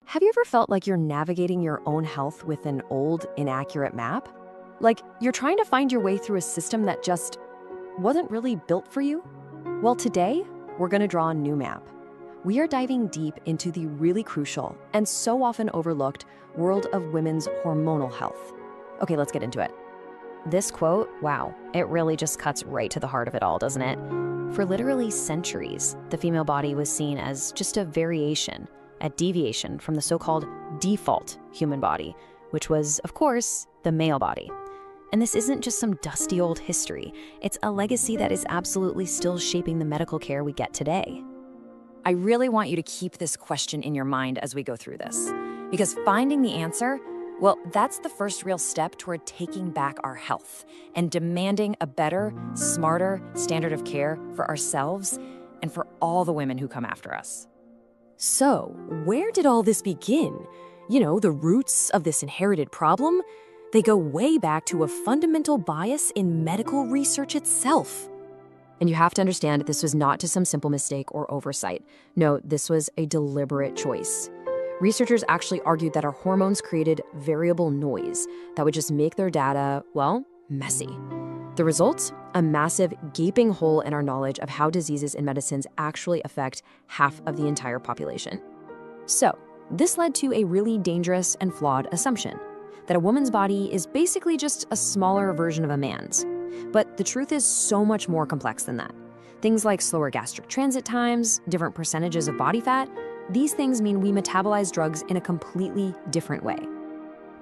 Have you ever felt like you're navigating your own health with an old, inaccurate map? Like you're trying to find your way through a system that just wasn't really built for you? Well, today, we're going to draw a new map. We are diving deep into the really crucial and so often overlooked world of women's hormonal health. Okay, let's get into it. This quote, wow, it really just cuts right to the heart of it all, doesn't it? For literally centuries, the female body was seen as just a variation, a deviation from the so-called default human body, which was, of course, the male body. And this isn't just some dusty old history. It's a legacy that is absolutely still shaping the medical care we get today. I really want you to keep this question in your mind as we go through this, because finding the answer, well, that's the first real step toward taking back our health and demanding a better, smarter standard of care for ourselves and for all the women who come after us. So, where did all this begin? You know, the roots of this inherited problem? They go way back to a fundamental bias in medical research itself. And you have to understand this was not just some simple mistake or oversight. No, this was a deliberate choice. Researchers actually argued that our hormones created variable noise that would just make their data, well, messy. The result? A massive, gaping hole in our knowledge of how diseases and medicines actually affect half of the entire population. So, this led to a really dangerous and flawed assumption that a woman's body is basically just a smaller version of a man's. But the truth is so much more complex than that. Things like slower gastric transit times, different percentages of body fat, these things mean we metabolize drugs in a completely different way.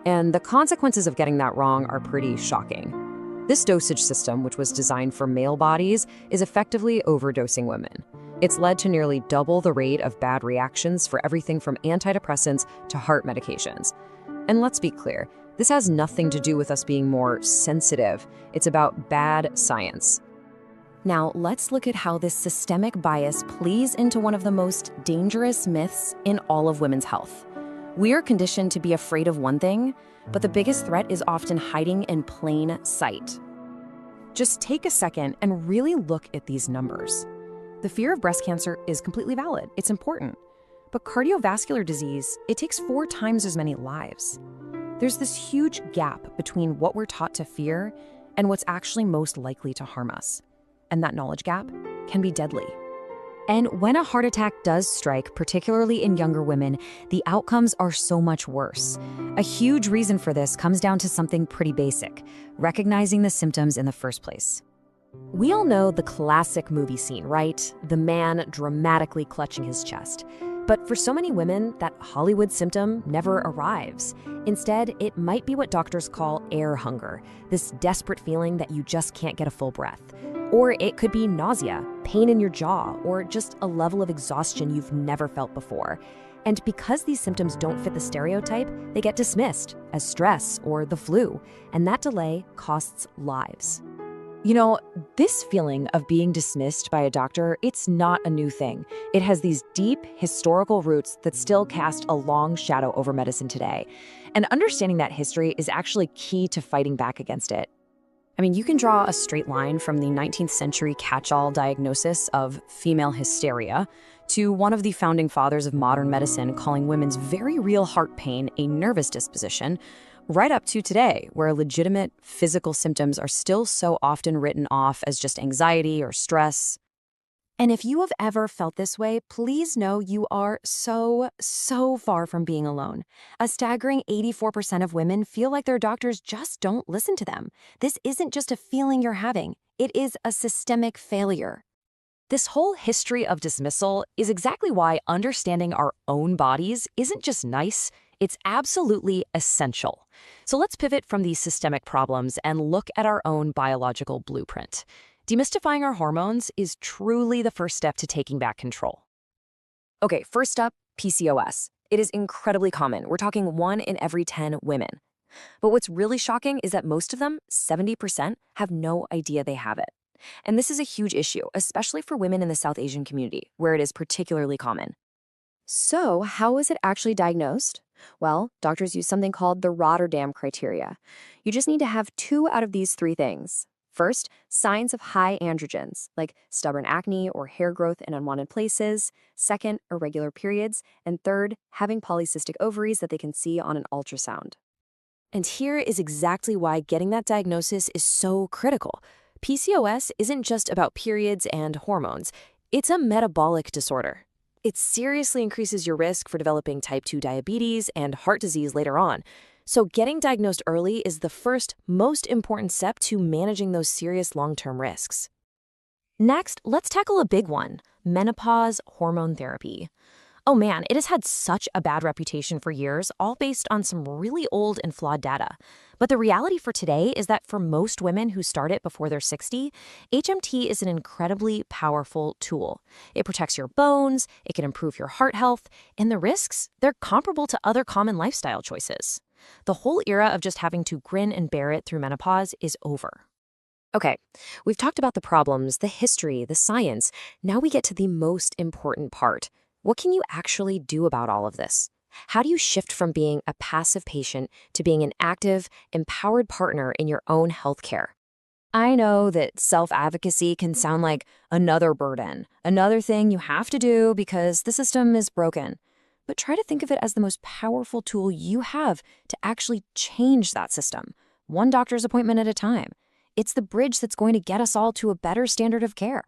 And the consequences of getting that wrong are pretty shocking. This dosage system, which was designed for male bodies, is effectively overdosing women. It's led to nearly double the rate of bad reactions for everything from antidepressants to heart medications. And let's be clear, this has nothing to do with us being more sensitive. It's about bad science. Now, let's look at how this systemic bias plays into one of the most dangerous myths in all of women's health. We are conditioned to be afraid of one thing, but the biggest threat is often hiding in plain sight. Just take a second and really look at these numbers. The fear of breast cancer is completely valid. It's important. But cardiovascular disease, it takes 4 times as many lives. There's this huge gap between what we're taught to fear and what's actually most likely to harm us. And that knowledge gap can be deadly. And when a heart attack does strike, particularly in younger women, the outcomes are so much worse. A huge reason for this comes down to something pretty basic: recognizing the symptoms in the first place. We all know the classic movie scene, right? The man dramatically clutching his chest. But for so many women, that Hollywood symptom never arrives. Instead, it might be what doctors call air hunger, this desperate feeling that you just can't get a full breath. Or it could be nausea, pain in your jaw, or just a level of exhaustion you've never felt before. And because these symptoms don't fit the stereotype, they get dismissed as stress or the flu, and that delay costs lives. You know, this feeling of being dismissed by a doctor, it's not a new thing. It has these deep historical roots that still cast a long shadow over medicine today. And understanding that history is actually key to fighting back against it. I mean, you can draw a straight line from the 19th century catch-all diagnosis of female hysteria to one of the founding fathers of modern medicine calling women's very real heart pain a nervous disposition, right up to today, where legitimate physical symptoms are still so often written off as just anxiety or stress. And if you have ever felt this way, please know you are so far from being alone. A staggering 84% of women feel like their doctors just don't listen to them. This isn't just a feeling you're having. It is a systemic failure. This whole history of dismissal is exactly why understanding our own bodies isn't just nice, it's absolutely essential. So let's pivot from these systemic problems and look at our own biological blueprint. Demystifying our hormones is truly the first step to taking back control. Okay, first up, PCOS. It is incredibly common. We're talking 1 in every 10 women. But what's really shocking is that most of them, 70%, have no idea they have it. And this is a huge issue, especially for women in the South Asian community, where it is particularly common. So, how is it actually diagnosed? Well, doctors use something called the Rotterdam criteria. You just need to have 2 out of these 3 things. First, signs of high androgens, like stubborn acne or hair growth in unwanted places. Second, irregular periods. And third, having polycystic ovaries that they can see on an ultrasound. And here is exactly why getting that diagnosis is so critical. PCOS isn't just about periods and hormones. It's a metabolic disorder. It seriously increases your risk for developing type 2 diabetes and heart disease later on. So getting diagnosed early is the first, most important step to managing those serious long-term risks. Next, let's tackle a big one: menopause hormone therapy. Oh man, it has had such a bad reputation for years, all based on some really old and flawed data. But the reality for today is that for most women who start it before they're 60, HMT is an incredibly powerful tool. It protects your bones, it can improve your heart health, and the risks, they're comparable to other common lifestyle choices. The whole era of just having to grin and bear it through menopause is over. Okay, we've talked about the problems, the history, the science. Now we get to the most important part. What can you actually do about all of this? How do you shift from being a passive patient to being an active, empowered partner in your own healthcare? I know that self-advocacy can sound like another burden, another thing you have to do because the system is broken. But try to think of it as the most powerful tool you have to actually change that system, one doctor's appointment at a time. It's the bridge that's going to get us all to a better standard of care.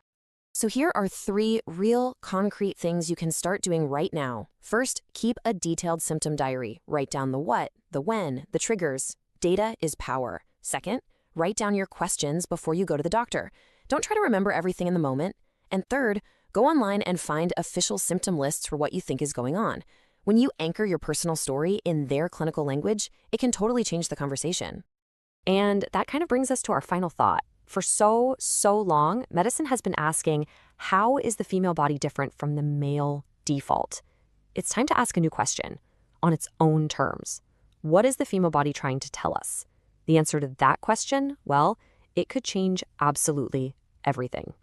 So here are 3 real, concrete things you can start doing right now. First, keep a detailed symptom diary. Write down the what, the when, the triggers. Data is power. Second, write down your questions before you go to the doctor. Don't try to remember everything in the moment. And third, go online and find official symptom lists for what you think is going on. When you anchor your personal story in their clinical language, it can totally change the conversation. And that kind of brings us to our final thought. For so long, medicine has been asking, how is the female body different from the male default? It's time to ask a new question, on its own terms. What is the female body trying to tell us? The answer to that question, well, it could change absolutely everything.